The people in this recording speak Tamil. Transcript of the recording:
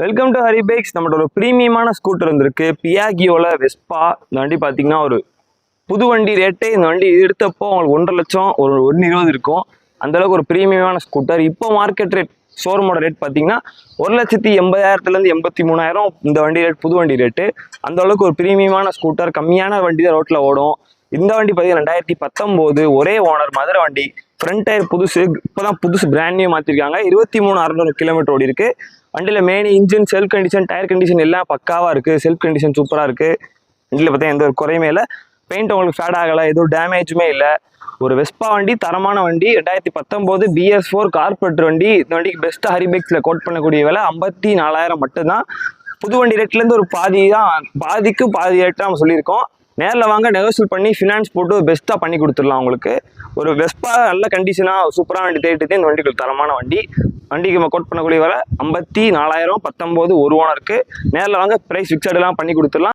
Welcome to Hari bikes. நம்மளோட ஒரு ப்ரீமியமான ஸ்கூட்டர் வந்திருக்கு. பியாகியோல வெஸ்பா. இந்த வண்டி பார்த்தீங்கன்னா ஒரு புது வண்டி ரேட்டே இந்த வண்டி எடுத்தப்போ உங்களுக்கு 1.5 லட்சம் ஒரு 1.20 இருக்கும். அந்தளவுக்கு ஒரு ப்ரீமியமான ஸ்கூட்டர். இப்போ மார்க்கெட் ரேட் ஷோரூமோட ரேட் பார்த்தீங்கன்னா 1,80,000 83,000 இந்த வண்டி ரேட், புது வண்டி ரேட்டு. அந்த அளவுக்கு ஒரு ப்ரீமியமான ஸ்கூட்டர், கம்மியான வண்டி தான் ரோட்டில் ஓடும். இந்த வண்டி பார்த்தீங்கன்னா 2019 ஒரே ஓனர், மதுரை வண்டி. ஃப்ரண்ட் டயர் புதுசு, இப்போதான் புதுசு பிராண்ட் நியூ மாற்றிருக்காங்க. 23,600 கிலோமீட்டர் ஓடி இருக்கு. வண்டியில் main engine, self condition, tyre condition எல்லாம் பக்காவாக இருக்குது. செல்ஃப் கண்டிஷன் சூப்பராக இருக்குது. வண்டியில் பார்த்தீங்கன்னா எந்த ஒரு குறையுமே இல்லை. பெயிண்ட் உங்களுக்கு ஃபேட் ஆகலை, எதுவும் டேமேஜுமே இல்லை. ஒரு வெஸ்பா வண்டி, தரமான வண்டி. 2019 BS4 கார்பரேட் வண்டி. இந்த வண்டிக்கு பெஸ்ட்டாக ஹரி பைக்ஸில் கோட் பண்ணக்கூடிய விலை 54,000 மட்டும்தான். புது வண்டி ரேட்லேருந்து ஒரு பாதி தான், பாதிக்கு பாதி ரேட்டு நம்ம சொல்லியிருக்கோம். நேரில் வாங்க, நெகோசியேட் பண்ணி ஃபினான்ஸ் போட்டு பெஸ்ட்டாக பண்ணி கொடுத்துடலாம் உங்களுக்கு. ஒரு வெஸ்பா நல்ல கண்டிஷனாக சூப்பரான வண்டி தேடிட்டு இந்த வண்டிக்கு தரமான வண்டி. வண்டிக்கு நம்ம கோட் பண்ணக்கூடிய விலை 54,000, 19 ஒரு ஓனருக்கு. நேரில் வாங்க, ப்ரைஸ் ஃபிக்ஸடெல்லாம் பண்ணி கொடுத்துடலாம்.